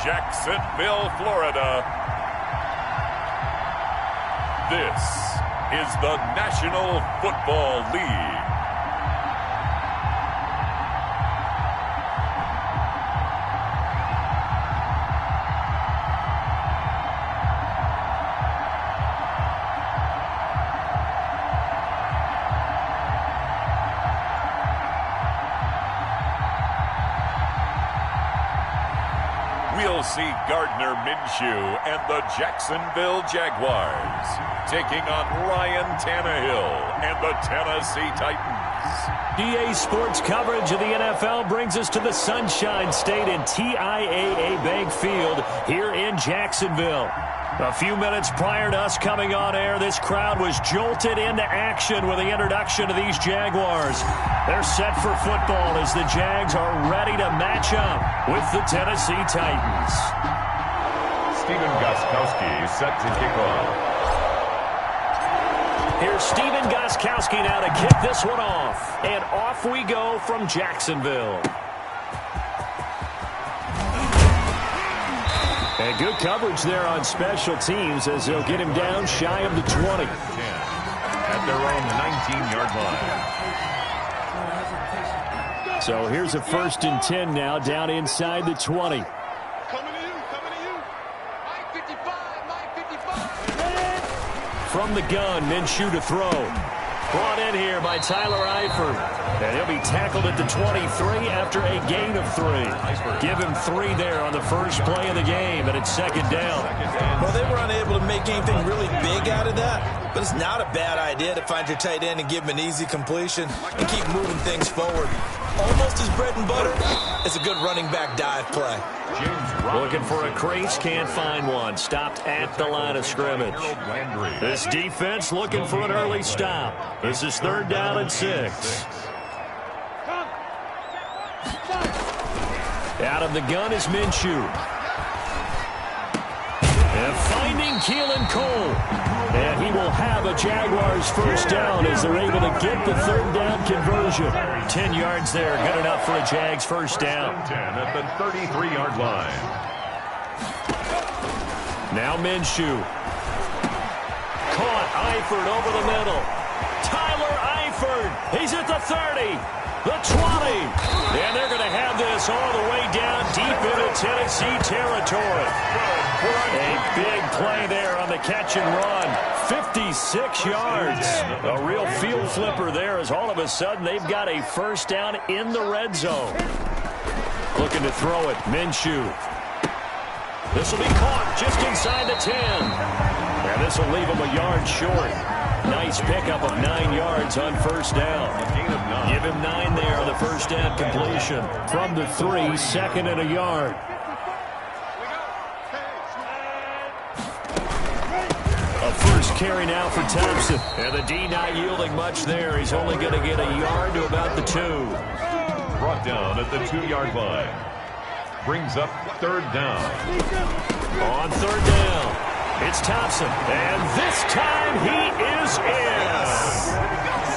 Jacksonville, Florida. This is the National Football League. We'll see Gardner Minshew and the Jacksonville Jaguars taking on Ryan Tannehill and the Tennessee Titans. EA Sports coverage of the NFL brings us to the Sunshine State in TIAA Bank Field here in Jacksonville. A few minutes prior to us coming on air, this crowd was jolted into action with the introduction of these Jaguars. They're set for football as the Jags are ready to match up with the Tennessee Titans. Stephen Gostkowski set to kick off. Here's Stephen Gostkowski now to kick this one off. And off we go from Jacksonville. And good coverage there on special teams as they'll get him down shy of the 20. At their own 19-yard line. So here's a 1st and 10 now down inside the 20. From the gun, Minshew to throw. Brought in here by Tyler Eifert. And he'll be tackled at the 23 after a gain of 3. Give him 3 there on the first play of the game, and it's 2nd down. Well, they were unable to make anything really big out of that, but it's not a bad idea to find your tight end and give him an easy completion and keep moving things forward. Almost his bread and butter. It's a good running back dive play. Looking for a crease, can't find one. Stopped at the line of scrimmage. This defense looking for an early stop. This is 3rd down and 6. Out of the gun is Minshew. And finding Keelan Cole. And he will have a Jaguars first down as they're able to get the 3rd down conversion. 10 yards there, good enough for a Jags first down. 10 at the 33-yard line. Now Minshew. Caught Eifert over the middle. Tyler Eifert. He's at the 30. The 20. And they're going to have this all the way down deep into Tennessee territory. A big play there on the catch and run. 56 yards. A real field flipper there as all of a sudden they've got a first down in the red zone. Looking to throw it. Minshew. This will be caught just inside the 10. And this will leave him a yard short. Nice pickup of 9 yards on first down. Give him 9 there on the first down completion. From the 3, 2nd and a yard. A first carry now for Thompson. And the D not yielding much there. He's only going to get a yard to about the 2. Brought down at the 2-yard line. Brings up 3rd down. On 3rd down, it's Thompson. And this time he is in.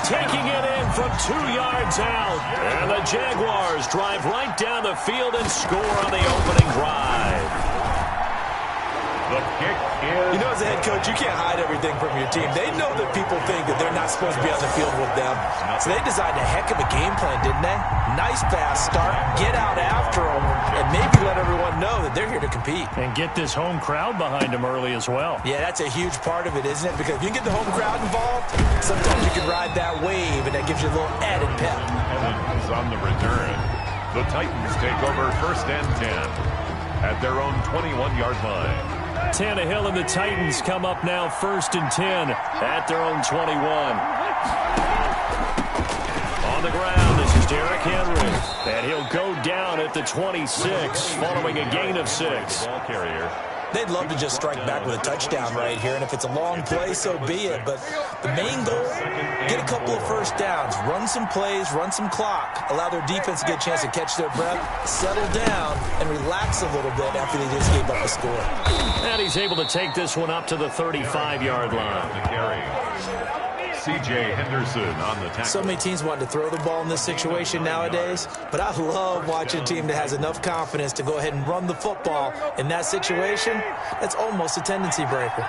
Taking it in from 2 yards out. And the Jaguars drive right down the field and score on the opening drive. The kick is... You know, as a head coach, you can't hide everything from your team. They know that people think that they're not supposed to be on the field with them. So they designed a heck of a game plan, didn't they? Nice fast start, get out after them, and maybe let everyone know that they're here to compete. And get this home crowd behind them early as well. Yeah, that's a huge part of it, isn't it? Because if you can get the home crowd involved, sometimes you can ride that wave, and that gives you a little added pep. Evans on the return. The Titans take over 1st and 10 at their own 21-yard line. Tannehill and the Titans come up now 1st and 10 at their own 21. On the ground, this is Derrick Henry. And he'll go down at the 26 following a gain of 6. Ball carrier. They'd love to just strike back with a touchdown right here, and if it's a long play, so be it. But the main goal, get a couple of first downs, run some plays, run some clock, allow their defense to get a chance to catch their breath, settle down, and relax a little bit after they just gave up a score. And he's able to take this one up to the 35-yard line. The carry. C.J. Henderson on the tackle. So many teams want to throw the ball in this situation nowadays, but I love watching a team that has enough confidence to go ahead and run the football. In that situation, that's almost a tendency breaker.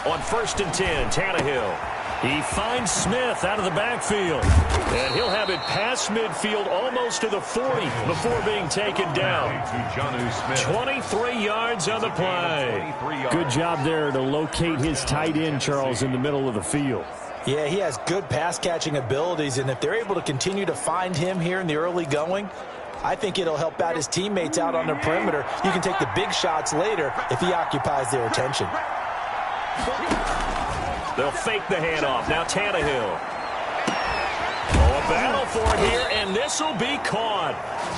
On 1st and 10, Tannehill. He finds Smith out of the backfield. And he'll have it past midfield almost to the 40 before being taken down. 23 yards on the play. Good job there to locate his tight end, Charles, in the middle of the field. Yeah, he has good pass-catching abilities, and if they're able to continue to find him here in the early going, I think it'll help out his teammates out on the perimeter. You can take the big shots later if he occupies their attention. They'll fake the handoff. Now Tannehill. Oh, a battle for it here, and this will be caught.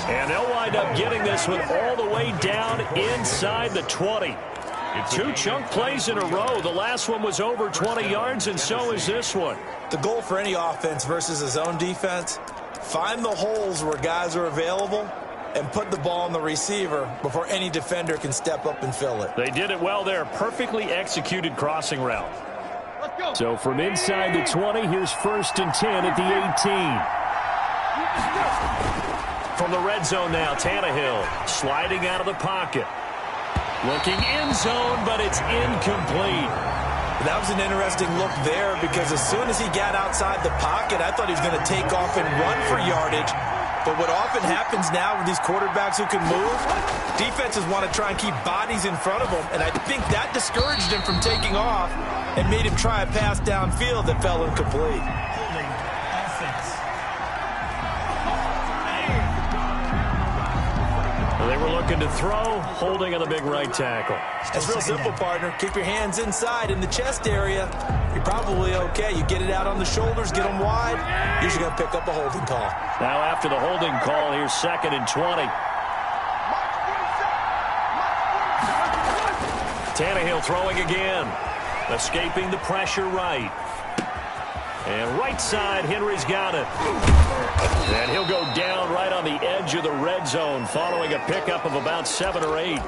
And they'll wind up getting this one all the way down inside the 20. Two chunk plays in a row. The last one was over 20 yards, and so is this one. The goal for any offense versus a zone defense, find the holes where guys are available and put the ball on the receiver before any defender can step up and fill it. They did it well there. Perfectly executed crossing route. So from inside the 20, here's 1st and 10 at the 18. From the red zone now, Tannehill sliding out of the pocket. Looking end zone, but it's incomplete. That was an interesting look there because as soon as he got outside the pocket, I thought he was going to take off and run for yardage. But what often happens now with these quarterbacks who can move, defenses want to try and keep bodies in front of them, and I think that discouraged him from taking off and made him try a pass downfield that fell incomplete. They were looking to throw, holding on the big right tackle. It's real simple, partner. Keep your hands inside in the chest area. You're probably okay. You get it out on the shoulders, get them wide. Usually going to pick up a holding call. Now after the holding call, here's 2nd and 20. Tannehill throwing again. Escaping the pressure right. And right side, Henry's got it. And he'll go down right on the edge of the red zone following a pickup of about 7 or 8.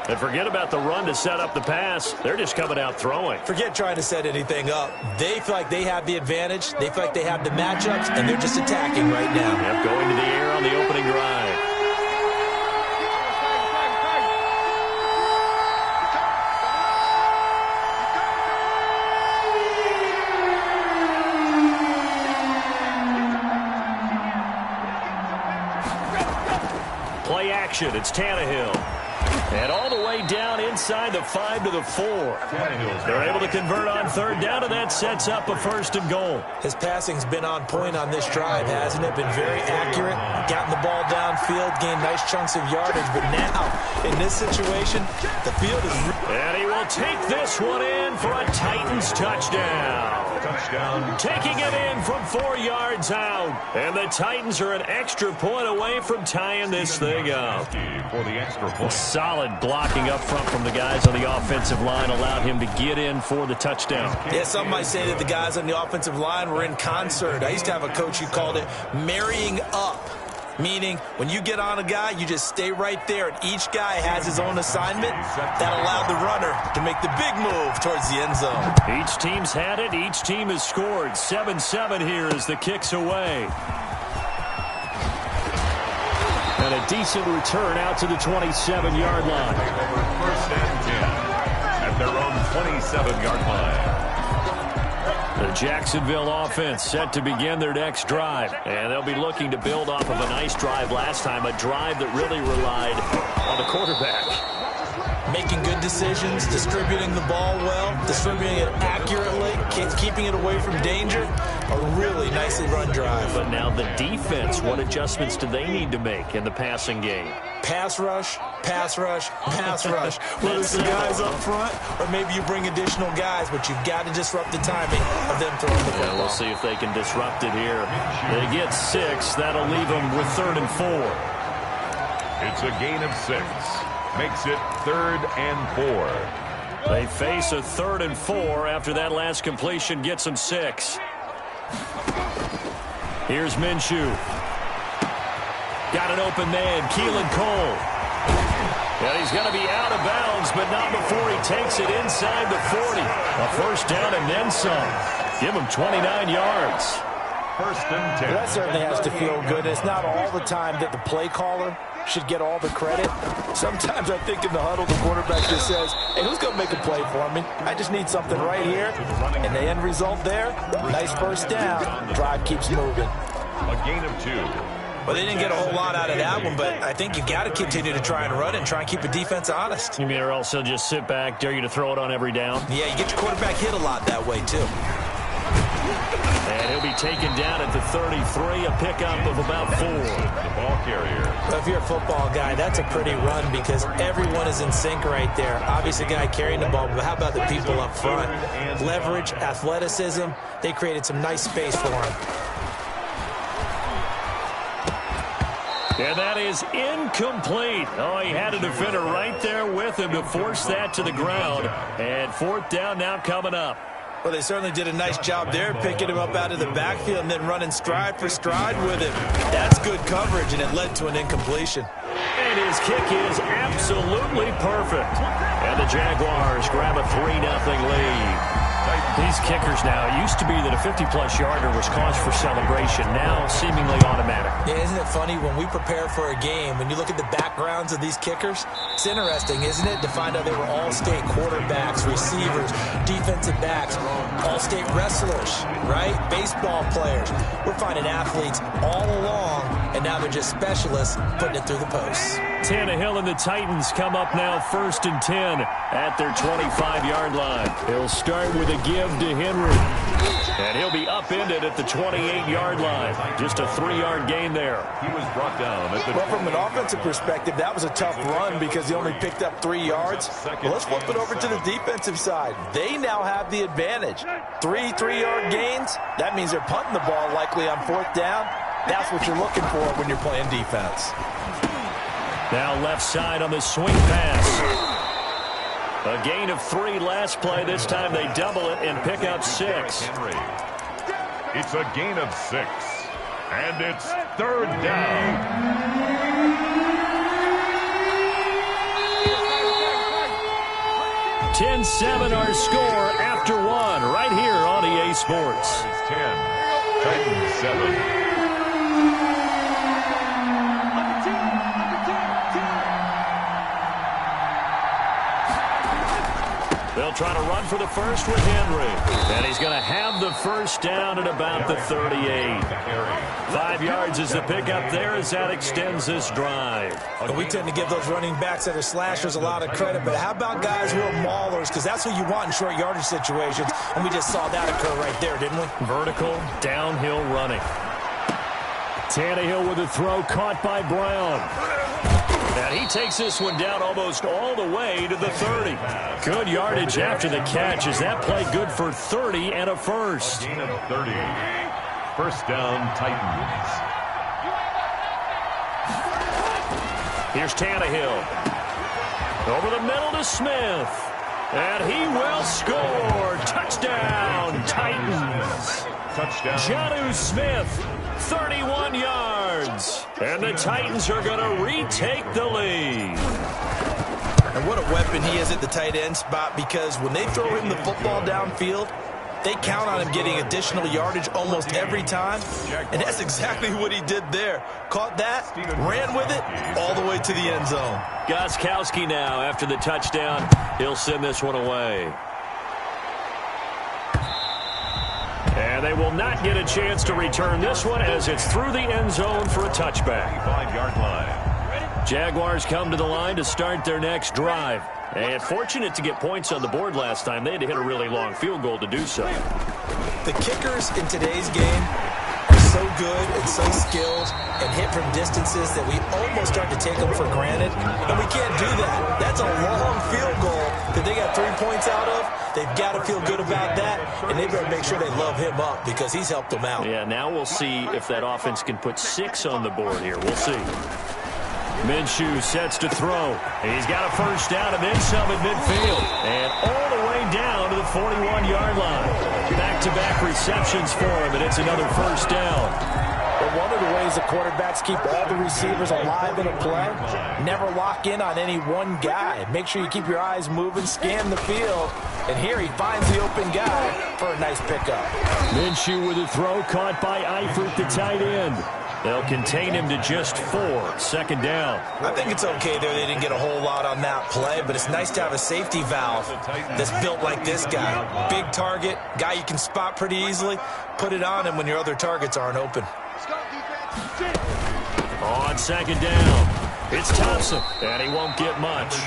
And forget about the run to set up the pass. They're just coming out throwing. Forget trying to set anything up. They feel like they have the advantage. They feel like they have the matchups, and they're just attacking right now. Yep, going to the air on the opening drive. Play action. It's Tannehill. And all the way down inside the 5 to the 4. They're able to convert on 3rd down, and that sets up a 1st and goal. His passing's been on point on this drive, hasn't it? Been very accurate, gotten the ball downfield, gained nice chunks of yardage. But now, in this situation, the field is... And he will take this one in for a Titans touchdown. Taking it in from 4 yards out. And the Titans are an extra point away from tying this thing up. For the extra point. Solid blocking up front from the guys on the offensive line allowed him to get in for the touchdown. Yeah, some might say that the guys on the offensive line were in concert. I used to have a coach who called it marrying up. Meaning, when you get on a guy, you just stay right there, and each guy has his own assignment. That allowed the runner to make the big move towards the end zone. Each team's had it. Each team has scored. 7-7 here as the kick's away. And a decent return out to the 27-yard line. 1st and 10 at their own 27-yard line. The Jacksonville offense set to begin their next drive. And they'll be looking to build off of a nice drive last time, a drive that really relied on the quarterback. Making good decisions, distributing the ball well, distributing it accurately, keeping it away from danger. A really nicely run drive. But now the defense, what adjustments do they need to make in the passing game? Pass rush, pass rush, pass rush. Whether it's the guys up front or maybe you bring additional guys, but you've got to disrupt the timing of them throwing the football. Yeah, we'll see if they can disrupt it here. They get 6. That'll leave them with 3rd and 4. It's a gain of 6. Makes it 3rd and 4. They face a 3rd and 4 after that last completion gets them 6. Here's Minshew. Got an open man, Keelan Cole. And he's going to be out of bounds, but not before he takes it inside the 40. A first down and then some. Give him 29 yards. First and 10. That certainly has to feel good. It's not all the time that the play caller should get all the credit. Sometimes I think in the huddle, the quarterback just says, hey, who's going to make a play for me? I just need something right here. And the end result there, nice first down. Drive keeps moving. A gain of 2. Well, they didn't get a whole lot out of that one, but I think you got to continue to try and run it and try and keep the defense honest. You mean or else he'll just sit back, dare you to throw it on every down? Yeah, you get your quarterback hit a lot that way, too. And he'll be taken down at the 33, a pickup of about 4. The ball carrier. Well, if you're a football guy, that's a pretty run because everyone is in sync right there. Obviously, the guy carrying the ball, but how about the people up front? Leverage, athleticism, they created some nice space for him. And that is incomplete. Oh, he had a defender right there with him to force that to the ground. And fourth down now coming up. Well, they certainly did a nice job there, picking him up out of the backfield and then running stride for stride with him. That's good coverage, and it led to an incompletion. And his kick is absolutely perfect. And the Jaguars grab a 3-0 lead. These kickers now, it used to be that a 50-plus yarder was cause for celebration. Now, seemingly automatic. Yeah, isn't it funny when we prepare for a game, when you look at the backgrounds of these kickers, it's interesting, isn't it, to find out they were all-state quarterbacks, receivers, defensive backs, all-state wrestlers, right? Baseball players. We're finding athletes all along, and now they're just specialists putting it through the posts. Tannehill and the Titans come up now first and 10 at their 25-yard line. He'll start with a give to Henry. And he'll be upended at the 28-yard line. Just a 3-yard gain there. He was brought down at the... Well, from an offensive perspective, that was a tough run because he only picked up 3 yards. Well, let's flip it over to the defensive side. They now have the advantage. 3 3-yard gains, that means they're punting the ball likely on fourth down. That's what you're looking for when you're playing defense. Now left side on the swing pass. A gain of 3 last play. This time they double it and pick up 6. Henry. It's a gain of 6. And it's third down. 10-7 our score after 1 right here on EA Sports. 10. Titans 7. They'll try to run for the first with Henry. And he's going to have the first down at about the 38. 5 yards is the pickup there as that extends this drive. And we tend to give those running backs that are slashers a lot of credit, but how about guys who are maulers? Because that's who you want in short yardage situations. And we just saw that occur right there, didn't we? Vertical, downhill running. Tannehill with a throw caught by Brown. And he takes this one down almost all the way to the 30. Good yardage after the catch. Is that play good for 30 and a first? Gain of 30. First down, Titans. Here's Tannehill. Over the middle to Smith. And he will score. Touchdown, Titans. Touchdown. Jonnu Smith, 31 yards. And the Titans are going to retake the lead. And what a weapon he is at the tight end spot, because when they throw him the football downfield, they count on him getting additional yardage almost every time. And that's exactly what he did there. Caught that, ran with it, all the way to the end zone. Gostkowski now after the touchdown. He'll send this one away. And they will not get a chance to return this one as it's through the end zone for a touchback. 5-yard line. Jaguars come to the line to start their next drive. And fortunate to get points on the board last time. They had to hit a really long field goal to do so. The kickers in today's game are so good and so skilled and hit from distances that we almost start to take them for granted. And we can't do that. That's a long field goal that they got 3 points out of. They've got to feel good about that, and they better make sure they love him up because he's helped them out. Yeah, now we'll see if that offense can put 6 on the board here. We'll see. Minshew sets to throw. He's got a first down and then some at midfield. And all the way down to the 41-yard line. Back-to-back receptions for him, and it's another first down. But one of the ways the quarterbacks keep all the receivers alive in a play, never lock in on any one guy. Make sure you keep your eyes moving, scan the field. And here he finds the open guy for a nice pickup. Minshew with a throw caught by Eifert, the tight end. They'll contain him to just 4. Second down. I think it's okay there. They didn't get a whole lot on that play, but it's nice to have a safety valve that's built like this guy. Big target, guy you can spot pretty easily. Put it on him when your other targets aren't open. On second down, it's Thompson, and he won't get much.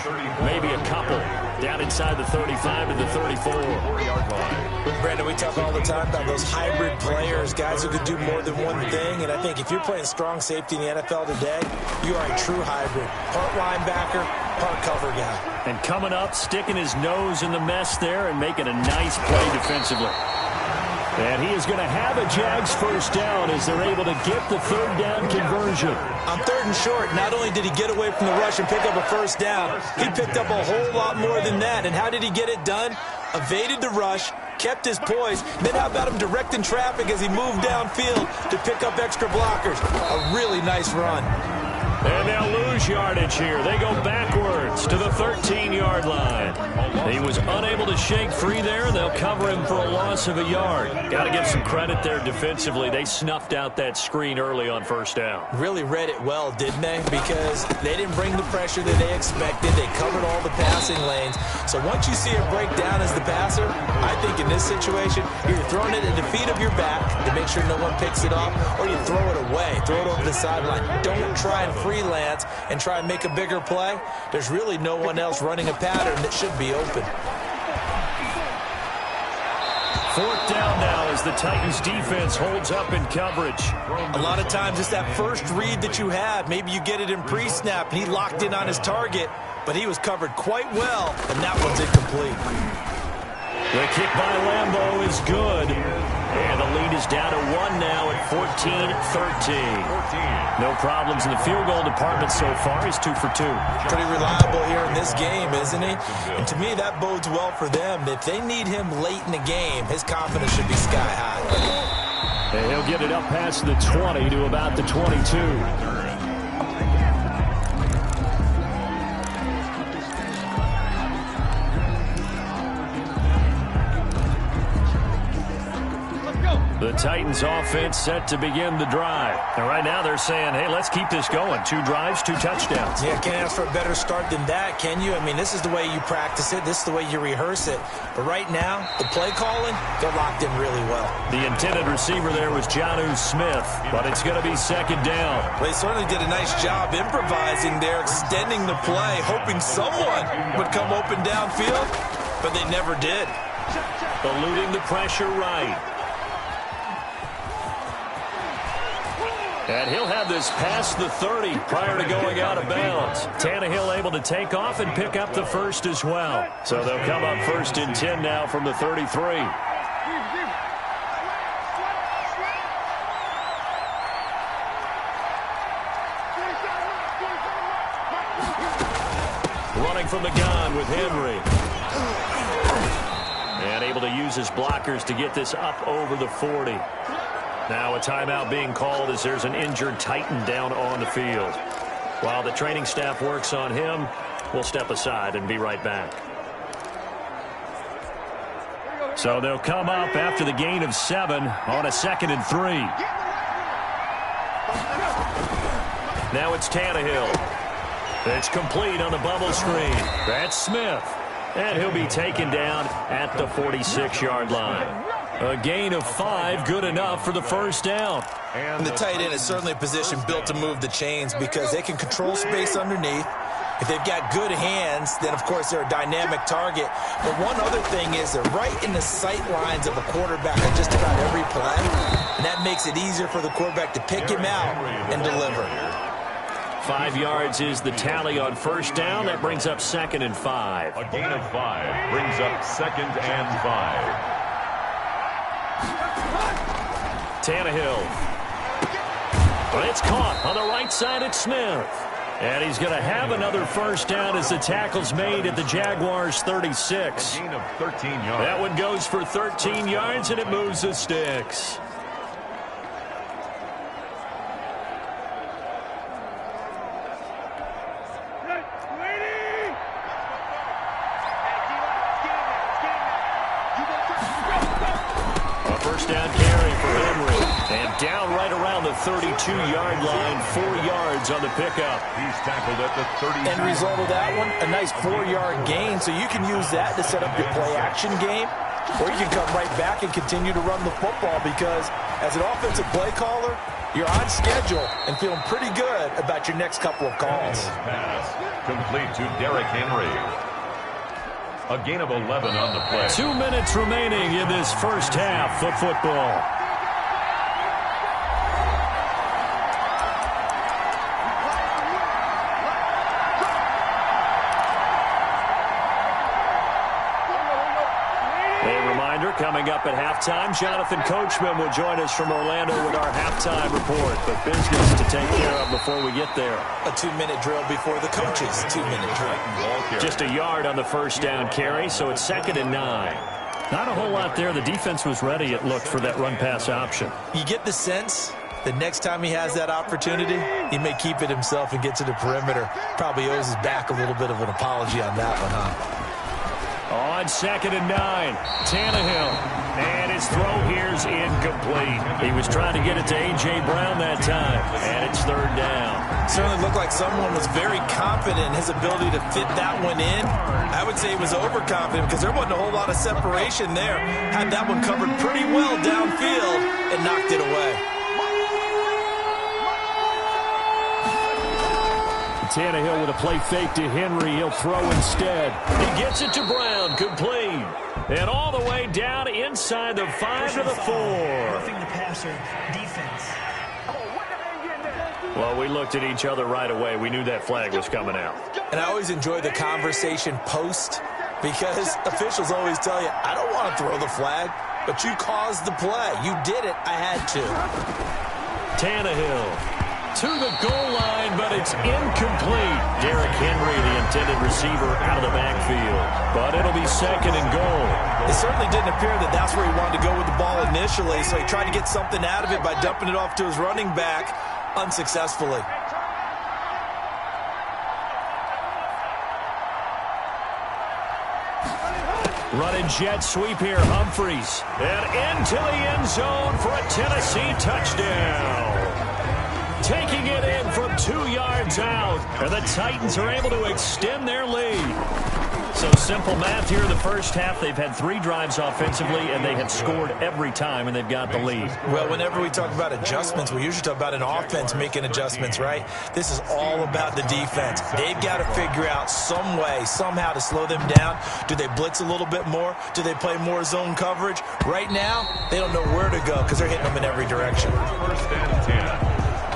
Maybe a couple. Down inside the 35 to the 34-yard line. Brandon, we talk all the time about those hybrid players, guys who could do more than one thing. And I think if you're playing strong safety in the NFL today, you are a true hybrid. Part linebacker, part cover guy. And coming up, sticking his nose in the mess there and making a nice play defensively. And he is going to have a Jags first down as they're able to get the third down conversion. On third and short, not only did he get away from the rush and pick up a first down, he picked up a whole lot more than that. And how did he get it done? Evaded the rush, kept his poise. Then how about him directing traffic as he moved downfield to pick up extra blockers? A really nice run. And they'll lose yardage here. They go backwards to the 13-yard line. He was unable to shake free there. They'll cover him for a loss of a yard. Got to give some credit there defensively. They snuffed out that screen early on first down. Really read it well, didn't they? Because they didn't bring the pressure that they expected. They covered all the passing lanes. So once you see it break down as the passer, I think in this situation, you're throwing it at the feet of your back to make sure no one picks it up, or you throw it away, throw it over the sideline. Don't try and freelance and try and make a bigger play. There's really no one else running a pattern that should be open. Fourth down now as the Titans defense holds up in coverage. A lot of times it's that first read that you have. Maybe you get it in pre-snap and he locked in on his target, but he was covered quite well, and that one's incomplete. The kick by Lambeau is good. And the lead is down to 1 now at 14-13. No problems in the field goal department so far. He's 2 for 2. Pretty reliable here in this game, isn't he? And to me, that bodes well for them. If they need him late in the game, his confidence should be sky high. And he'll get it up past the 20 to about the 22. The Titans offense set to begin the drive. And right now they're saying, hey, let's keep this going. 2 drives, 2 touchdowns. Yeah, can't ask for a better start than that, can you? I mean, this is the way you practice it. This is the way you rehearse it. But right now, the play calling, they're locked in really well. The intended receiver there was Jonnu Smith, but it's going to be second down. Well, they certainly did a nice job improvising there, extending the play, hoping someone would come open downfield, but they never did. Eluding the pressure right. And he'll have this past the 30 prior to going out of bounds. Tannehill able to take off and pick up the first as well. So they'll come up first and 10 now from the 33. Running from the gun with Henry. And able to use his blockers to get this up over the 40. Now a timeout being called as there's an injured Titan down on the field. While the training staff works on him, we'll step aside and be right back. So they'll come up after the gain of 7 on a 2nd and 3. Now it's Tannehill. It's complete on the bubble screen. That's Smith. And he'll be taken down at the 46-yard line. A gain of 5, good enough for the first down. And the tight end is certainly a position built to move the chains because they can control space underneath. If they've got good hands, then, of course, they're a dynamic target. But one other thing is they're right in the sight lines of a quarterback on just about every play. And that makes it easier for the quarterback to pick him out and deliver. 5 yards is the tally on first down. That brings up 2nd and 5. A gain of 5 brings up 2nd and 5. Tannehill. But it's caught on the right side at Smith. And he's going to have another first down as the tackle's made at the Jaguars' 36. A gain of 13 yards. That one goes for 13 yards, and it moves the sticks. first down carry for Henry. And down right around the 32-yard line, 4 yards on the pickup. He's tackled at the 32. End result of that one, a nice 4-yard gain. So you can use that to set up your play-action game, or you can come right back and continue to run the football because as an offensive play caller, you're on schedule and feeling pretty good about your next couple of calls. Pass complete to Derrick Henry. A gain of 11 on the play. 2 minutes remaining in this first half of football. Coming up at halftime, Jonathan Coachman will join us from Orlando with our halftime report. But business to take care of before we get there. A 2-minute drill before the coaches' 2-minute drill. Just a yard on the first down carry, so it's 2nd and 9. Not a whole lot there. The defense was ready, it looked, for that run-pass option. You get the sense that next time he has that opportunity, he may keep it himself and get to the perimeter. Probably owes his back a little bit of an apology on that one, huh? On 2nd and 9, Tannehill. And his throw here's incomplete. He was trying to get it to A.J. Brown that time. And it's 3rd down. Certainly looked like someone was very confident in his ability to fit that one in. I would say he was overconfident because there wasn't a whole lot of separation there. Had that one covered pretty well downfield and knocked it away. Tannehill with a play fake to Henry. He'll throw instead. He gets it to Brown. Complete. And all the way down inside the 5 to the 4. Roughing the passer, defense. Well, we looked at each other right away. We knew that flag was coming out. And I always enjoy the conversation post because officials always tell you, I don't want to throw the flag, but you caused the play. You did it. I had to. Tannehill to the goal line, but it's incomplete. Derrick Henry, the intended receiver, out of the backfield. But it'll be 2nd and goal. It certainly didn't appear that that's where he wanted to go with the ball initially, so he tried to get something out of it by dumping it off to his running back unsuccessfully. Running jet sweep here, Humphries. And into the end zone for a Tennessee touchdown. Taking it in from 2 yards out. And the Titans are able to extend their lead. So simple math here in the first half. They've had 3 drives offensively, and they have scored every time, and they've got the lead. Well, whenever we talk about adjustments, we usually talk about an offense making adjustments, right? This is all about the defense. They've got to figure out some way, somehow to slow them down. Do they blitz a little bit more? Do they play more zone coverage? Right now, they don't know where to go because they're hitting them in every direction. 1st and 10.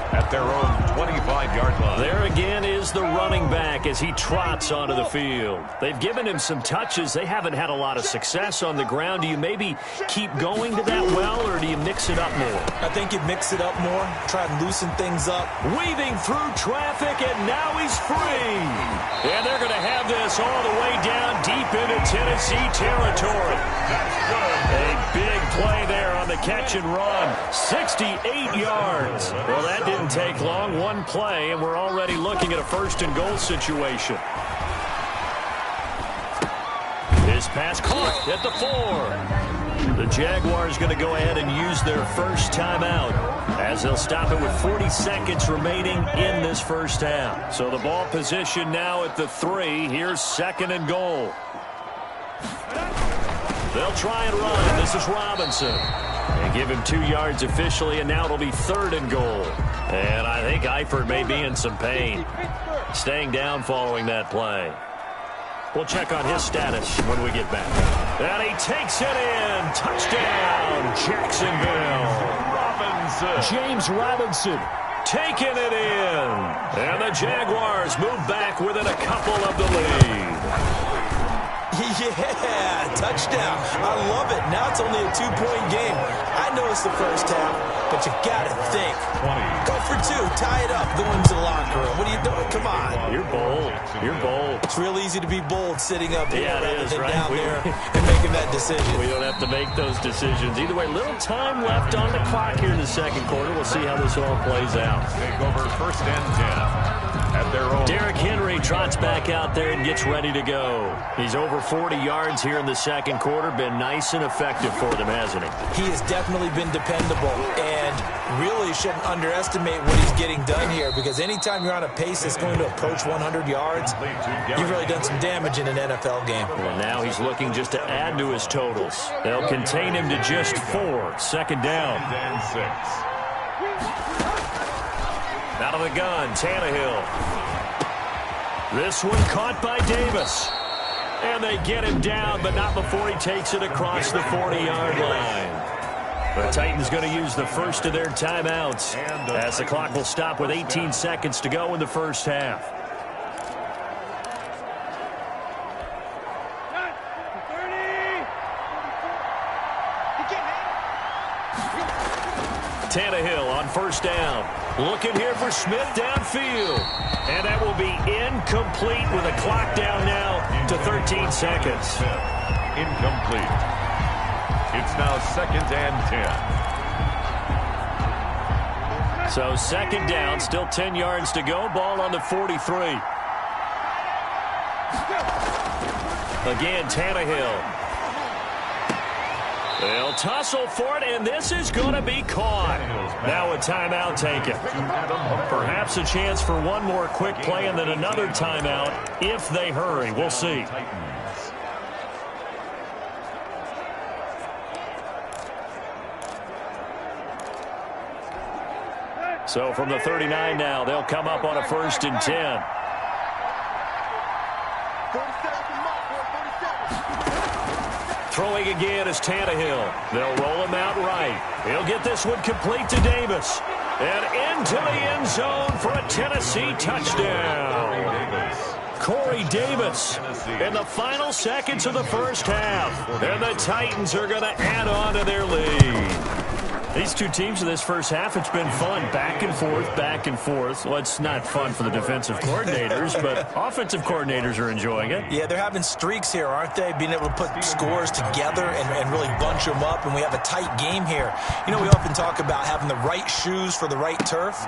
At their own 25-yard line. There again is the running back as he trots onto the field. They've given him some touches. They haven't had a lot of success on the ground. Do you maybe keep going to that well, or do you mix it up more? I think you mix it up more, try and loosen things up. Weaving through traffic, and now he's free. And they're going to have this all the way down deep into Tennessee territory. That's good. A big play there on the catch and run. 68 yards. Well, that didn't take long. One play, and we're already looking at a 1st and goal situation. His pass caught at the 4. The Jaguars going to go ahead and use their first timeout as they'll stop it with 40 seconds remaining in this first half. So the ball position now at the 3. Here's 2nd and goal. They'll try and run. This is Robinson. And give him 2 yards officially, and now it'll be 3rd and goal. And I think Eifert may be in some pain. Staying down following that play. We'll check on his status when we get back. And he takes it in. Touchdown, Jacksonville. Robinson. James Robinson taking it in. And the Jaguars move back within a couple of the lead. Yeah, touchdown. I love it. Now it's only a 2-point game. I know it's the first half, but you got to think. 20. Go for 2. Tie it up. Go into the locker room. What are you doing? Come on. You're bold. You're bold. It's real easy to be bold sitting up here rather is, than right? down there and making that decision. We don't have to make those decisions. Either way, little time left on the clock here in the 2nd quarter. We'll see how this all plays out. Take over 1st and 10. At their own. Derrick Henry trots back out there and gets ready to go. He's over 40 yards here in the second quarter. Been nice and effective for them, hasn't he? He has definitely been dependable, and really shouldn't underestimate what he's getting done here, because anytime you're on a pace that's going to approach 100 yards, you've really done some damage in an NFL game. Well, now he's looking just to add to his totals. They'll contain him to just 4. Second down. And 6. Out of the gun, Tannehill. This one caught by Davis. And they get him down, but not before he takes it across the 40-yard line. The Titans going to use the first of their timeouts as the clock will stop with 18 seconds to go in the first half. Tannehill on first down. Looking here for Smith downfield. And that will be incomplete with a clock down now to 13 seconds. Incomplete. It's now 2nd and 10. So second down, still 10 yards to go. Ball on the 43. Again, Tannehill. They'll tussle for it, and this is going to be caught. Now a timeout taken. Perhaps a chance for one more quick play and then another timeout if they hurry. We'll see. So from the 39 now, they'll come up on a 1st and 10. Throwing again is Tannehill. They'll roll him out right. He'll get this one complete to Davis. And into the end zone for a Tennessee touchdown. Corey Davis in the final seconds of the first half. And the Titans are going to add on to their lead. These two teams in this first half, it's been fun. Back and forth, back and forth. Well, it's not fun for the defensive coordinators, but offensive coordinators are enjoying it. Yeah, they're having streaks here, aren't they? Being able to put scores together and really bunch them up, and we have a tight game here. You know, we often talk about having the right shoes for the right turf.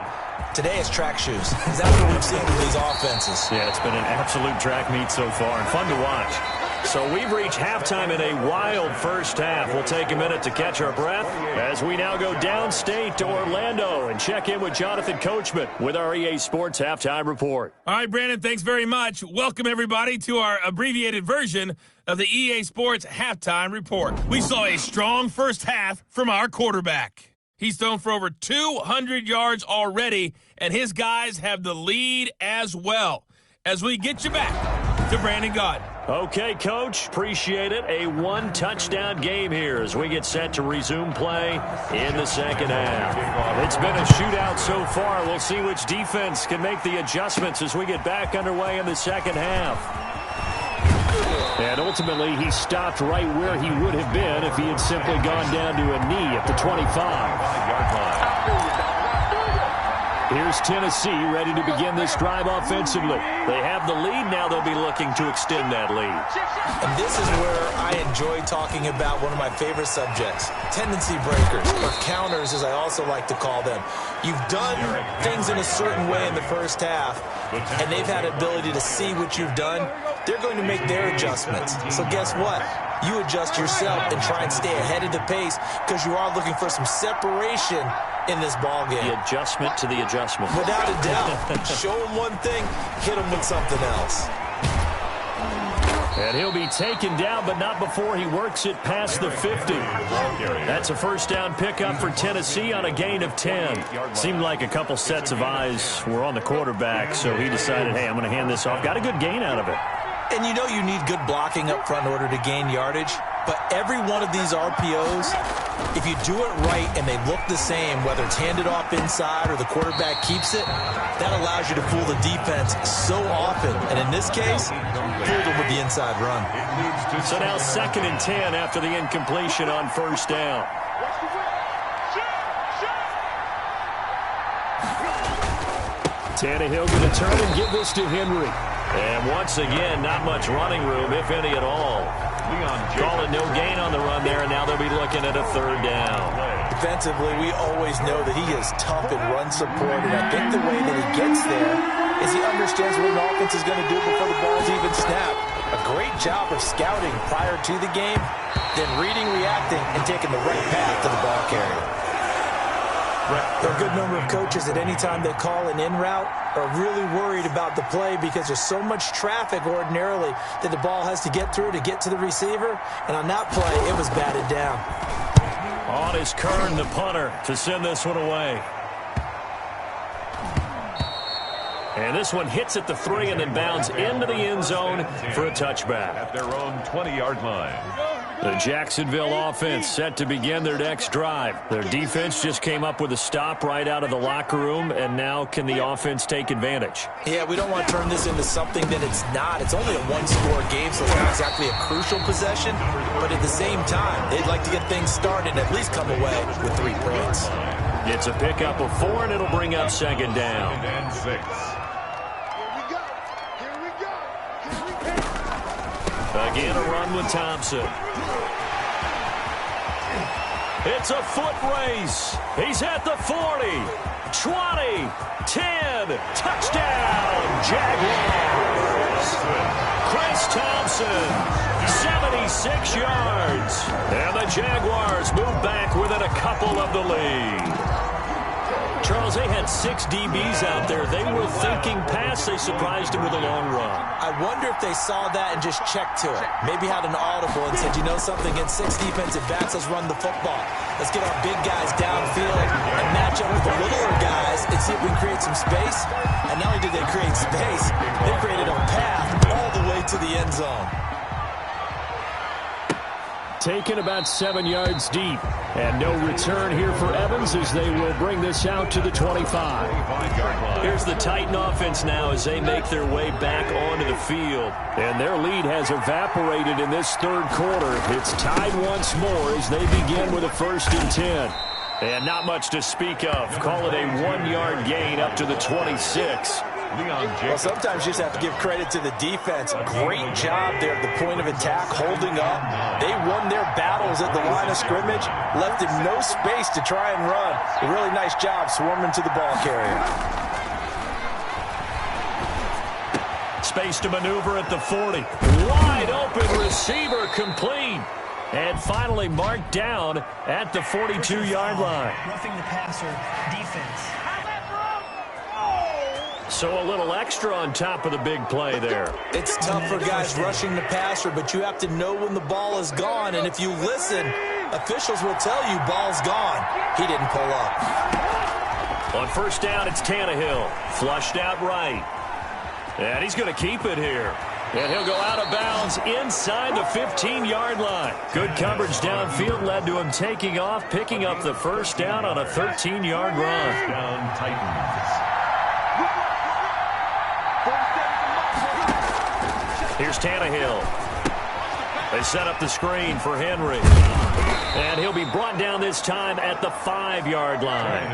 Today it's track shoes. That's what we've seen with these offenses. Yeah, it's been an absolute track meet so far and fun to watch. So we've reached halftime in a wild first half. We'll take a minute to catch our breath as we now go downstate to Orlando and check in with Jonathan Coachman with our EA Sports Halftime Report. All right, Brandon, thanks very much. Welcome, everybody, to our abbreviated version of the EA Sports Halftime Report. We saw a strong first half from our quarterback. He's thrown for over 200 yards already, and his guys have the lead as well. As we get you back to Brandon Gaudin. Okay, Coach, appreciate it. A one-touchdown game here as we get set to resume play in the second half. It's been a shootout so far. We'll see which defense can make the adjustments as we get back underway in the second half. And ultimately, he stopped right where he would have been if he had simply gone down to a knee at the 25-yard line. Here's Tennessee ready to begin this drive offensively. They have the lead. Now they'll be looking to extend that lead. And this is where I enjoy talking about one of my favorite subjects, tendency breakers, or counters as I also like to call them. You've done things in a certain way in the first half, and they've had ability to see what you've done. They're going to make their adjustments. So guess what? You adjust yourself and try and stay ahead of the pace because you are looking for some separation in this ball game. The adjustment to the adjustment. Without a doubt. Show him one thing, hit him with something else. And he'll be taken down, but not before he works it past the 50. That's a first down pickup for Tennessee on a gain of 10. Seemed like a couple sets of eyes were on the quarterback, so he decided, hey, I'm going to hand this off. Got a good gain out of it. And you know you need good blocking up front in order to gain yardage. But every one of these RPOs, if you do it right and they look the same, whether it's handed off inside or the quarterback keeps it, that allows you to fool the defense so often. And in this case, fooled them with the inside run. So now 2nd and 10 after the incompletion on first down. Tannehill going to turn and give this to Henry. And once again, not much running room, if any at all. Calling no gain on the run there, and now they'll be looking at a third down. Defensively, we always know that he is tough in run support, and I think the way that he gets there is he understands what an offense is going to do before the ball's even snapped. A great job of scouting prior to the game, then reading, reacting, and taking the right path to the ball carrier. There are a good number of coaches at any time they call an in route are really worried about the play because there's so much traffic ordinarily that the ball has to get through to get to the receiver. And on that play, it was batted down. On is Kern, the punter, to send this one away. And this one hits at the 3 and then bounds into the end zone for a touchback. At their own 20-yard line. The Jacksonville offense set to begin their next drive. Their defense just came up with a stop right out of the locker room, and now can the offense take advantage? Yeah, we don't want to turn this into something that it's not. It's only a one-score game, so it's not exactly a crucial possession. But at the same time, they'd like to get things started and at least come away with 3 points. It's a pickup of 4, and it'll bring up second down. And 6. Again, a run with Thompson. It's a foot race. He's at the 40, 20, 10. Touchdown, Jaguars. Chris Thompson, 76 yards. And the Jaguars move back within a couple of the lead. Charles, they had 6 DBs out there. They were thinking pass. They surprised him with a long run. I wonder if they saw that and just checked to it. Maybe had an audible and said, you know something, against 6 defensive backs, let's run the football. Let's get our big guys downfield and match up with the littler guys and see if we can create some space. And not only did they create space, they created a path all the way to the end zone. Taken about 7 yards deep. And no return here for Evans as they will bring this out to the 25. Here's the Titan offense now as they make their way back onto the field. And their lead has evaporated in this third quarter. It's tied once more as they begin with a 1st and 10. And not much to speak of. Call it a 1-yard gain up to the 26. Well, sometimes you just have to give credit to the defense. Great job there at the point of attack, holding up. They won their battles at the line of scrimmage, left him no space to try and run. A really nice job swarming to the ball carrier. Space to maneuver at the 40. Wide open receiver complete. And finally marked down at the 42-yard line. Roughing the passer, defense. So a little extra on top of the big play there. It's tough for guys rushing the passer, but you have to know when the ball is gone. And if you listen, officials will tell you ball's gone. He didn't pull up. On 1st down, it's Tannehill. Flushed out right. And he's going to keep it here. And he'll go out of bounds inside the 15-yard line. Good coverage downfield led to him taking off, picking up the 1st down on a 13-yard run. Down Titans. Here's Tannehill. They set up the screen for Henry. And he'll be brought down this time at the 5-yard line.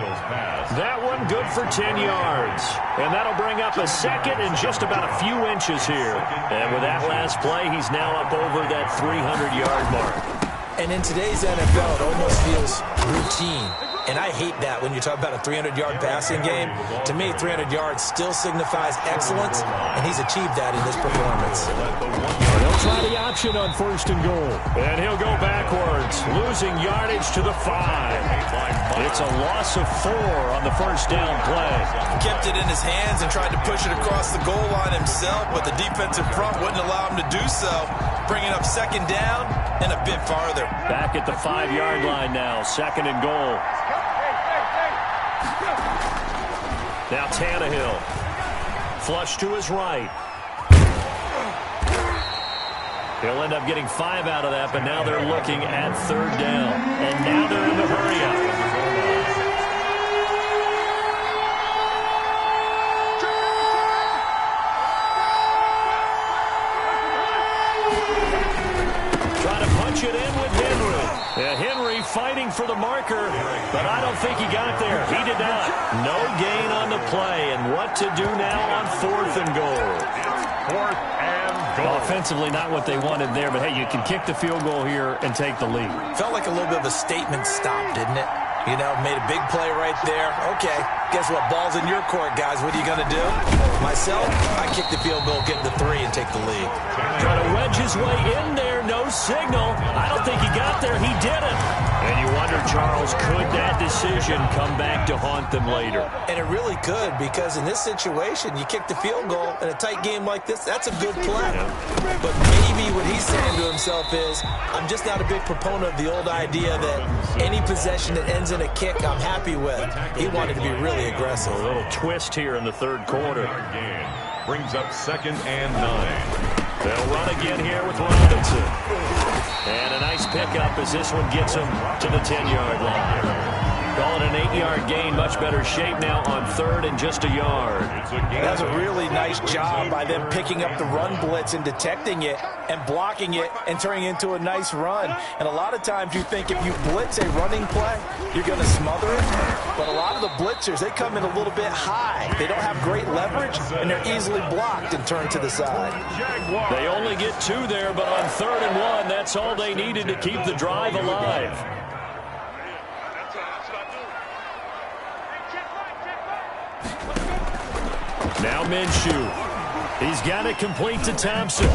That one good for 10 yards. And that'll bring up a 2nd and just about a few inches here. And with that last play, he's now up over that 300-yard mark. And in today's NFL, it almost feels routine. And I hate that when you talk about a 300-yard passing game. To me, 300 yards still signifies excellence, and he's achieved that in this performance. They'll try the option on 1st and goal. And he'll go backwards, losing yardage to the 5. It's a loss of 4 on the 1st down play. Kept it in his hands and tried to push it across the goal line himself, but the defensive front wouldn't allow him to do so, bringing up 2nd down and a bit farther. Back at the 5-yard line now, 2nd and goal. Now Tannehill. Flush to his right. He'll end up getting 5 out of that, but now they're looking at 3rd down. And now they're in the hurry-up. It in with Henry. Henry fighting for the marker, but I don't think he got there. He did not. No gain on the play, and what to do now on 4th and goal. 4th and goal. Offensively, not what they wanted there, but hey, you can kick the field goal here and take the lead. Felt like a little bit of a statement stop, didn't it? You know, made a big play right there. Okay, Guess what? Ball's in your court, guys. What are you going to do? Myself, I kick the field goal, get the 3, and take the lead. Trying to wedge his way in there. No signal. I don't think he got there. He didn't. And you wonder, Charles, could that decision come back to haunt them later? And it really could, because in this situation, you kick the field goal in a tight game like this, that's a good play. But maybe what he's saying to himself is, I'm just not a big proponent of the old idea that any possession that ends in a kick I'm happy with. He wanted to be really aggressive. A little twist here in the third quarter. Brings up 2nd and 9. They'll run again here with Robinson. And a nice pickup as this one gets him to the 10-yard line. Call it an 8-yard gain. Much better shape now on 3rd and just a yard. That's a really nice job by them picking up the run blitz and detecting it and blocking it and turning it into a nice run. And a lot of times you think if you blitz a running play, you're going to smother it. But a lot of the blitzers, they come in a little bit high. They don't have great leverage, and they're easily blocked and turned to the side. They only get 2 there, but on 3rd and 1, that's all they needed to keep the drive alive. Now Minshew. He's got it complete to Thompson.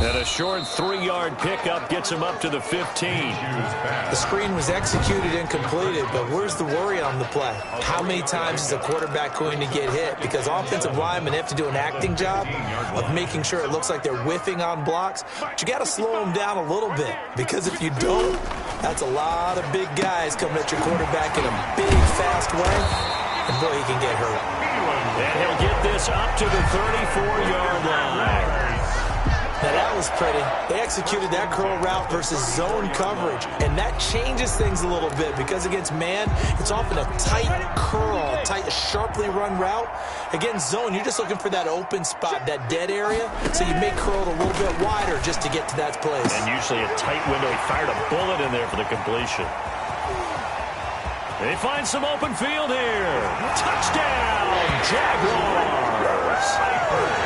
And a short 3-yard pickup gets him up to the 15. The screen was executed and completed, but where's the worry on the play? How many times is a quarterback going to get hit? Because offensive linemen have to do an acting job of making sure it looks like they're whiffing on blocks. But you got to slow them down a little bit, because if you don't, that's a lot of big guys coming at your quarterback in a big, fast way. And boy, he can get hurt. And he'll get this up to the 34-yard line. Now that was pretty. They executed that curl route versus zone coverage, and that changes things a little bit because against man, it's often a tight curl, tight, sharply run route. Against zone, you're just looking for that open spot, that dead area, so you may curl it a little bit wider just to get to that place. And usually a tight window. He fired a bullet in there for the completion. They find some open field here. Touchdown, Jaguars.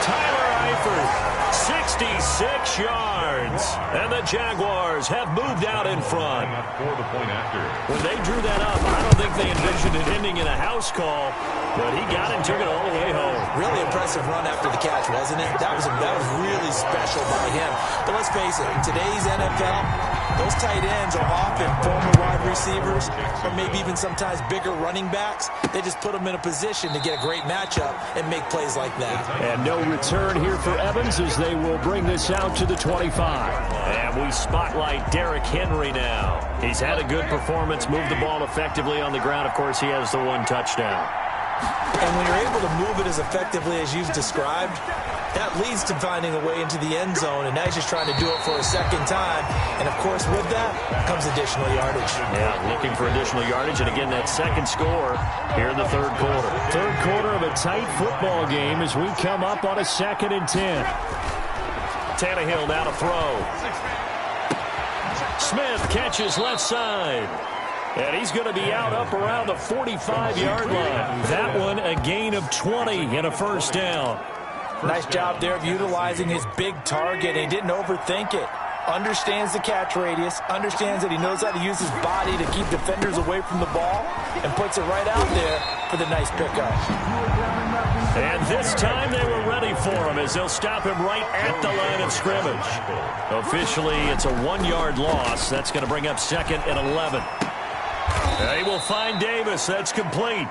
Tyler Eifert, 66 yards. And the Jaguars have moved out in front. When they drew that up, I don't think they envisioned it ending in a house call, but he got it and took it all the way home. Really impressive run after the catch, wasn't it? That was really special by him. But let's face it, in today's NFL, those tight ends are often former wide receivers or maybe even sometimes bigger running backs. They just put them in a position to get a great matchup and make plays like that. And no return here for Evans as they will bring this out to the 25. And we spotlight Derrick Henry now. He's had a good performance, moved the ball effectively on the ground. Of course, he has the 1 touchdown. And when you're able to move it as effectively as you've described, that leads to finding a way into the end zone, and now he's just trying to do it for a second time. And, of course, with that comes additional yardage. Yeah, looking for additional yardage, and again, that second score here in the third quarter. Third quarter of a tight football game as we come up on a 2nd and 10. Tannehill now to throw. Smith catches left side. And he's going to be out up around the 45-yard line. That one a gain of 20 and a first down. Nice job there of utilizing his big target. He didn't overthink it. Understands the catch radius, understands that he knows how to use his body to keep defenders away from the ball, and puts it right out there for the nice pickup. And this time they were ready for him as they'll stop him right at the line of scrimmage. Officially, it's a 1-yard loss. That's going to bring up 2nd and 11. They will find Davis. That's complete.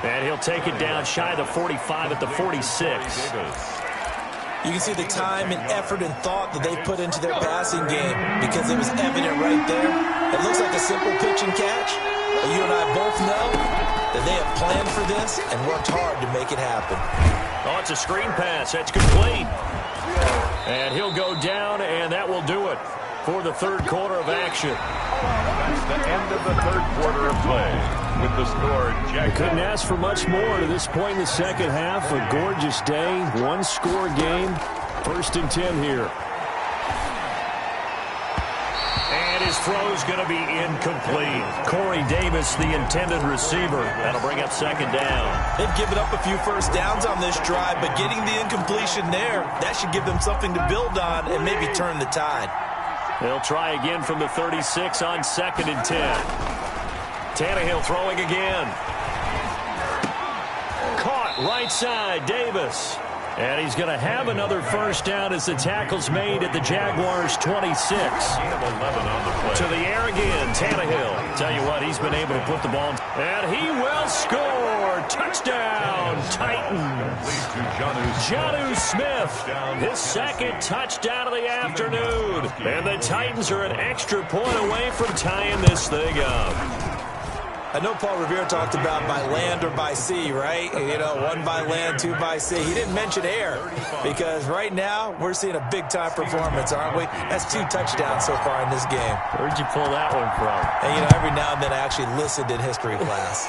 And he'll take it down shy of the 45 at the 46. You can see the time and effort and thought that they put into their passing game because it was evident right there. It looks like a simple pitch and catch, but you and I both know that they have planned for this and worked hard to make it happen. Oh, it's a screen pass. That's complete. And he'll go down, and that will do it for the third quarter of action. That's the end of the third quarter of play. With the score, Jack. Couldn't ask for much more to this point in the second half. A gorgeous day, 1-score game. 1st and 10 here. And his throw's going to be incomplete. Corey Davis, the intended receiver. That'll bring up 2nd down. They've given up a few first downs on this drive, but getting the incompletion there, that should give them something to build on and maybe turn the tide. They'll try again from the 36 on 2nd and 10. Tannehill throwing again. Right side, Davis. And he's going to have another first down as the tackle's made at the Jaguars' 26. To the air again, Tannehill. Tell you what, he's been able to put the ball, and he will score. Touchdown, Titans. Jonnu Smith, his second touchdown of the afternoon. And the Titans are an extra point away from tying this thing up. I know Paul Revere talked about by land or by sea, right? You know, one by land, two by sea. He didn't mention air because right now we're seeing a big-time performance, aren't we? That's 2 touchdowns so far in this game. Where'd you pull that one from? And, you know, every now and then I actually listened in history class.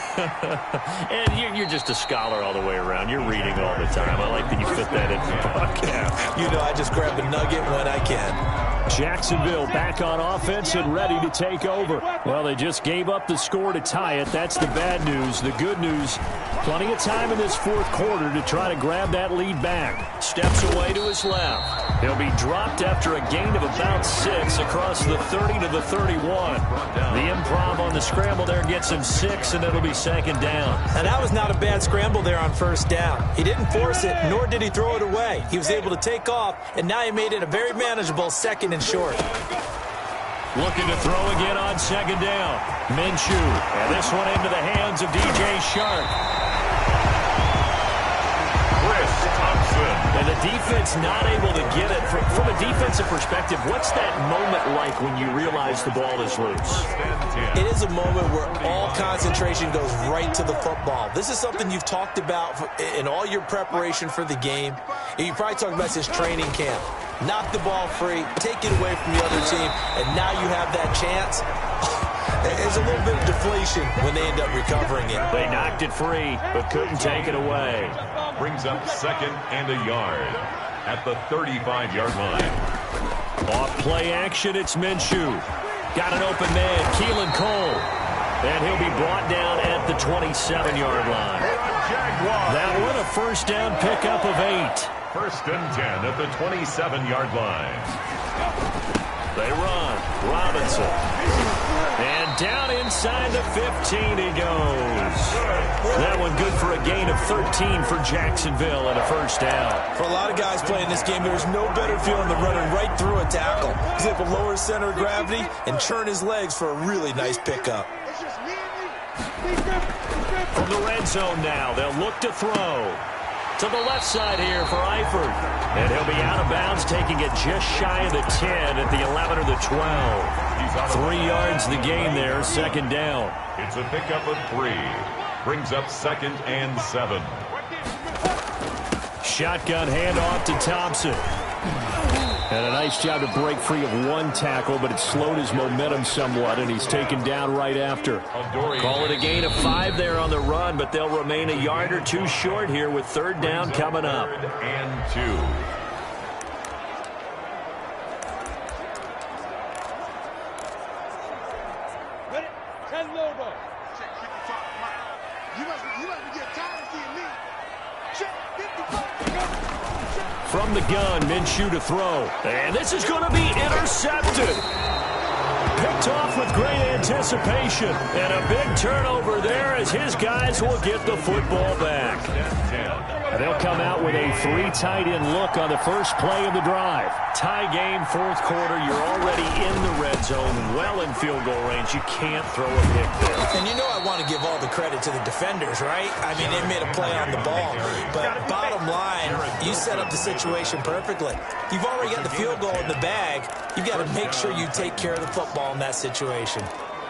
And you're just a scholar all the way around. You're reading all the time. I like that you fit that in the podcast. You know, I just grab a nugget when I can. Jacksonville back on offense and ready to take over. Well, they just gave up the score to tie it. That's the bad news. The good news, plenty of time in this fourth quarter to try to grab that lead back. Steps away to his left. He'll be dropped after a gain of about 6 across the 30 to the 31. The improv on the scramble there gets him 6, and it'll be second down. And that was not a bad scramble there on first down. He didn't force it, nor did he throw it away. He was able to take off, and now he made it a very manageable second and short. Looking to throw again on second down. Minshew. And this one into the hands of DJ Shark. Chris Thompson. And the defense not able to get it. From a defensive perspective, what's that moment like when you realize the ball is loose? It is a moment where all concentration goes right to the football. This is something you've talked about in all your preparation for the game. And you probably talked about this training camp. Knock the ball free, take it away from the other team, and now you have that chance. There's a little bit of deflation when they end up recovering it. They knocked it free, but couldn't take it away. Brings up second and a yard at the 35-yard line. Off play action, it's Minshew. Got an open man, Keelan Cole. And he'll be brought down at the 27-yard line. That one a first down pickup of 8. First and 10 at the 27-yard line. They run. Robinson. And down inside the 15 he goes. That one good for a gain of 13 for Jacksonville and a first down. For a lot of guys playing this game, there's no better feeling than running right through a tackle. He's able to lower his center of gravity and churn his legs for a really nice pickup. From the red zone now, they'll look to throw. To the left side here for Eifert. And he'll be out of bounds, taking it just shy of the 10 at the 11 or the 12. 3 yards the gain there, second down. It's a pickup of 3. Brings up second and 7. Shotgun handoff to Thompson. And a nice job to break free of one tackle, but it slowed his momentum somewhat, and he's taken down right after. Call it a gain of 5 there on the run, but they'll remain a yard or 2 short here with third down coming up. And 2. From the gun, Minshew to throw. And this is going to be intercepted. Picked off with great anticipation. And a big turnover there as his guys will get the football back. They'll come out with a 3 tight end look on the first play of the drive. Tie game, fourth quarter. You're already in the red zone, well in field goal range. You can't throw a pick there. And you know I want to give all the credit to the defenders, right? I mean, they made a play on the ball. But bottom line, you set up the situation perfectly. You've already got the field goal in the bag. You've got to make sure you take care of the football in that situation.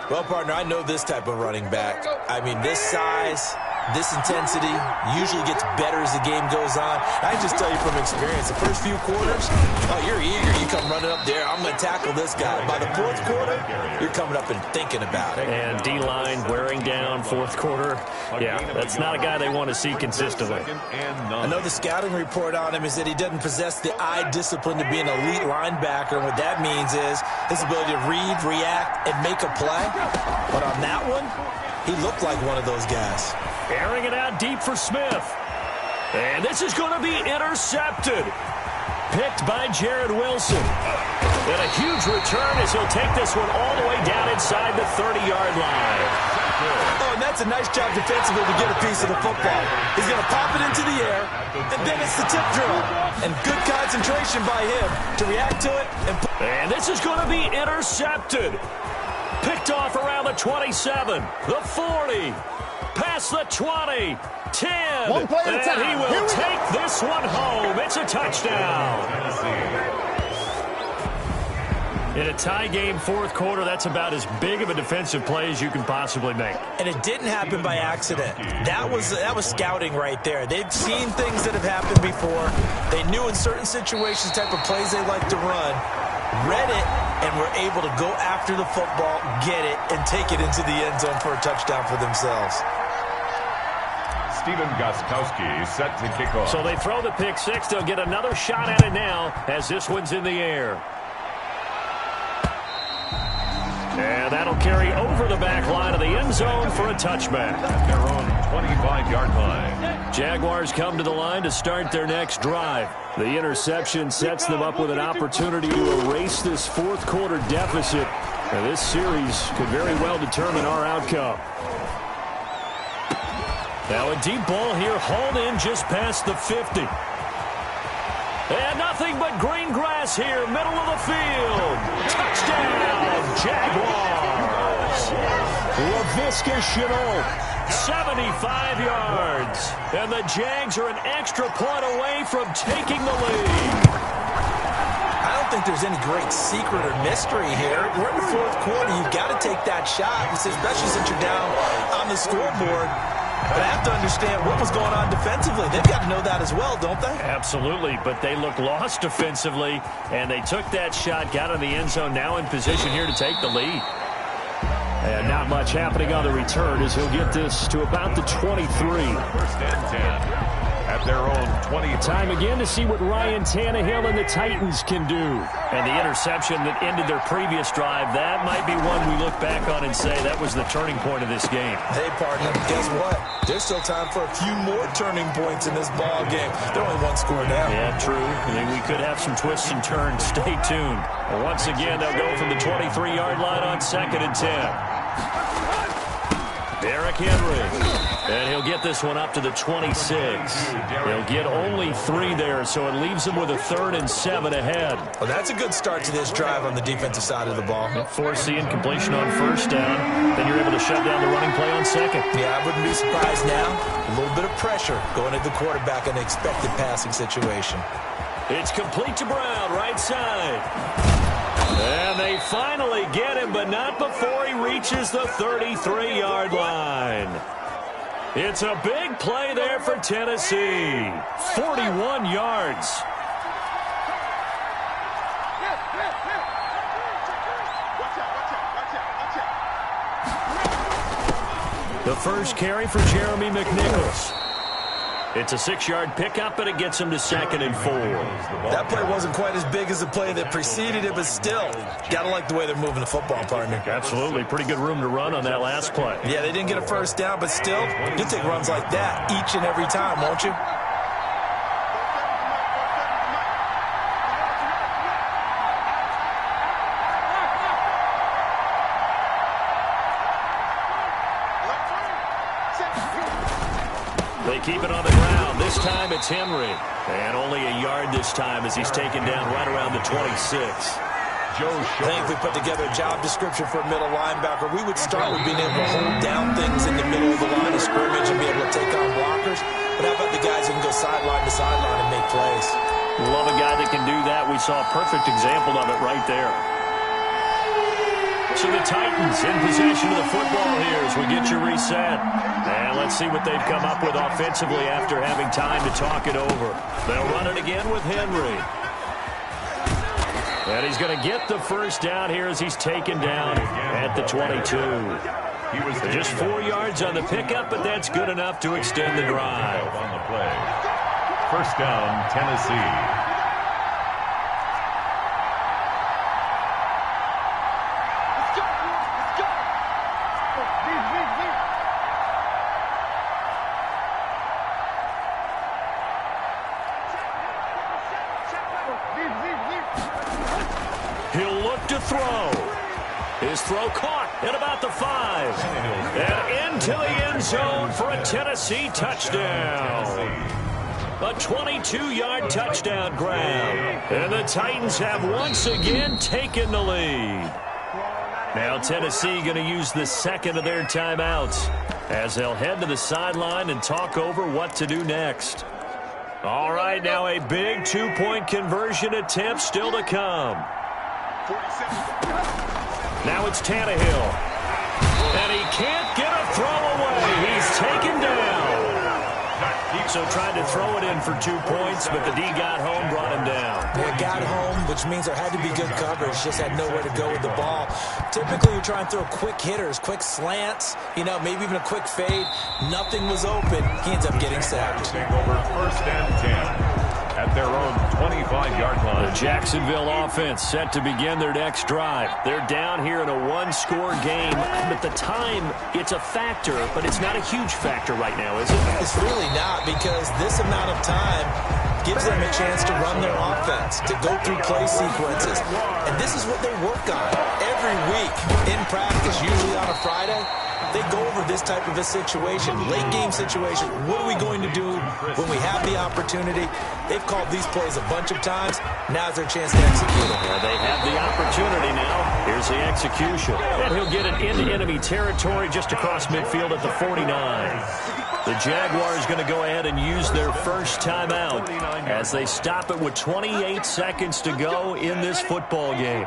Well, partner, I know this type of running back. I mean, this size, this intensity usually gets better as the game goes on. I can just tell you from experience, the first few quarters, oh, you're eager. You come running up there, I'm going to tackle this guy. By the fourth quarter, you're coming up and thinking about it. And D-line wearing down fourth quarter. Yeah, that's not a guy they want to see consistently. I know the scouting report on him is that he doesn't possess the eye discipline to be an elite linebacker. And what that means is his ability to read, react, and make a play. But on that one, he looked like one of those guys. Airing it out deep for Smith. And this is going to be intercepted. Picked by Jared Wilson. And a huge return as he'll take this one all the way down inside the 30-yard line. Oh, and that fights a nice job defensively to get a piece of the football. He's going to pop it into the air, and then it's the tip drill. And good concentration by him to react to it. And this is going to be intercepted. Picked off around the 27, the 40, past the 20, 10. One play at a time. And he will take this one home. It's a touchdown. In a tie game, fourth quarter, that's about as big of a defensive play as you can possibly make. And it didn't happen by accident. That was scouting right there. They've seen things that have happened before. They knew in certain situations the type of plays they like to run, read it, and were able to go after the football, get it, and take it into the end zone for a touchdown for themselves. Steven Gostkowski set to kick off. So they throw the pick six. They'll get another shot at it now as this one's in the air. And that'll carry over the back line of the end zone for a touchback. At their own 25-yard line. Jaguars come to the line to start their next drive. The interception sets them up with an opportunity to erase this fourth quarter deficit. And this series could very well determine our outcome. Now a deep ball here, hauled in just past the 50. And nothing but green grass here, middle of the field. Touchdown, Jaguars. Laviska Shenault, 75 yards. And the Jags are an extra point away from taking the lead. I don't think there's any great secret or mystery here. We're in the fourth quarter. You've got to take that shot, especially since you're down on the scoreboard. But I have to understand what was going on defensively. They've got to know that as well, don't they? Absolutely, but they look lost defensively, and they took that shot, got in the end zone, now in position here to take the lead. And not much happening on the return as he'll get this to about the 23. First and 10. At their own 20. Time again to see what Ryan Tannehill and the Titans can do. And the interception that ended their previous drive, that might be one we look back on and say that was the turning point of this game. Hey, partner, guess what? There's still time for a few more turning points in this ball game. They're only one score down. Yeah, true. I mean, we could have some twists and turns. Stay tuned. And once again, they'll go from the 23-yard line on 2nd and 10. Derrick Henry. And he'll get this one up to the 26. He'll get only 3 there, so it leaves him with a 3rd and 7 ahead. Well, that's a good start to this drive on the defensive side of the ball. Force the incompletion on first down. Then you're able to shut down the running play on second. Yeah, I wouldn't be surprised now. A little bit of pressure going at the quarterback in an expected passing situation. It's complete to Brown, right side. And they finally get him, but not before he reaches the 33-yard line. It's a big play there for Tennessee. 41 yards. The first carry for Jeremy McNichols. It's a 6-yard pickup, and it gets him to 2nd and 4. That play wasn't quite as big as the play that preceded it, but still, got to like the way they're moving the football, partner. Absolutely. Pretty good room to run on that last play. Yeah, they didn't get a first down, but still, you take runs like that each and every time, won't you? They keep it on the ground. This time it's Henry. And only a yard this time as he's taken down right around the 26. I think if we put together a job description for a middle linebacker, we would start with being able to hold down things in the middle of the line of scrimmage and be able to take on blockers. But how about the guys who can go sideline to sideline and make plays? Love a guy that can do that. We saw a perfect example of it right there. So the Titans in possession of the football here as we get you reset. And let's see what they've come up with offensively after having time to talk it over. They'll run it again with Henry. And he's going to get the first down here as he's taken down at the 22. Just 4 yards on the pickup, but that's good enough to extend the drive. On the play. First down, Tennessee. He'll look to throw. His throw caught at about the 5. And into the end zone for a Tennessee touchdown. A 22-yard touchdown grab. And the Titans have once again taken the lead. Now Tennessee going to use the second of their timeouts as they'll head to the sideline and talk over what to do next. All right, now a big two-point conversion attempt still to come. Now it's Tannehill. And he can't get a throw away. He's taken down. So tried to throw it in for 2 points, but the D got home, brought him down. Yeah, got home, which means there had to be good coverage. Just had nowhere to go with the ball. Typically, you try and throw quick hitters, quick slants, maybe even a quick fade. Nothing was open. He ends up getting sacked. Take over first and 10 at their own 25-yard line. The Jacksonville offense set to begin their next drive. They're down here in a one-score game. At the time, it's a factor, but it's not a huge factor right now, is it? It's really not, because this amount of time gives them a chance to run their offense, to go through play sequences. And this is what they work on every week in practice, usually on a Friday. They go over this type of a situation, late game situation. What are we going to do when we have the opportunity? They've called these plays a bunch of times. Now's their chance to execute them. Yeah, they have the opportunity now. Here's the execution. And he'll get it into enemy territory just across midfield at the 49. The Jaguars going to go ahead and use their first timeout as they stop it with 28 seconds to go in this football game.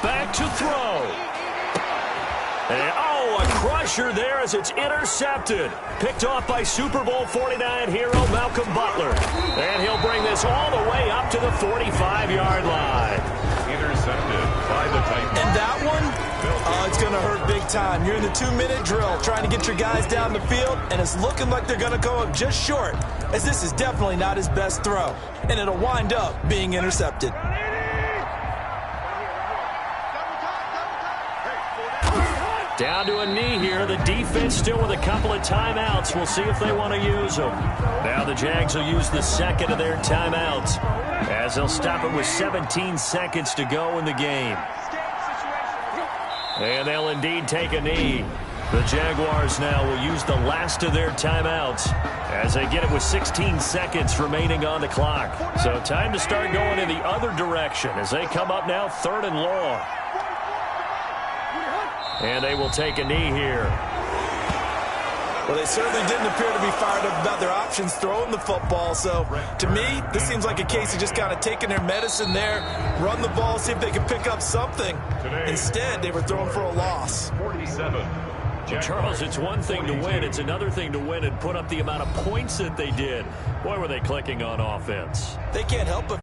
Back to throw. And, a crusher there as it's intercepted. Picked off by Super Bowl 49 hero Malcolm Butler. And he'll bring this all the way up to the 45-yard line. Intercepted by the Titans. And that one, it's going to hurt big time. You're in the 2-minute drill trying to get your guys down the field, and it's looking like they're going to go up just short, as this is definitely not his best throw. And it'll wind up being intercepted. Down to a knee here. The defense still with a couple of timeouts. We'll see if they want to use them. Now the Jags will use the second of their timeouts as they'll stop it with 17 seconds to go in the game. And they'll indeed take a knee. The Jaguars now will use the last of their timeouts as they get it with 16 seconds remaining on the clock. So time to start going in the other direction as they come up now 3rd and long. And they will take a knee here. Well, they certainly didn't appear to be fired up about their options throwing the football. So, to me, this seems like a case of just kind of taking their medicine there, run the ball, see if they can pick up something. Instead, they were throwing for a loss. 47. Well, Charles, it's one thing to win. It's another thing to win and put up the amount of points that they did. Boy, were they clicking on offense. They can't help but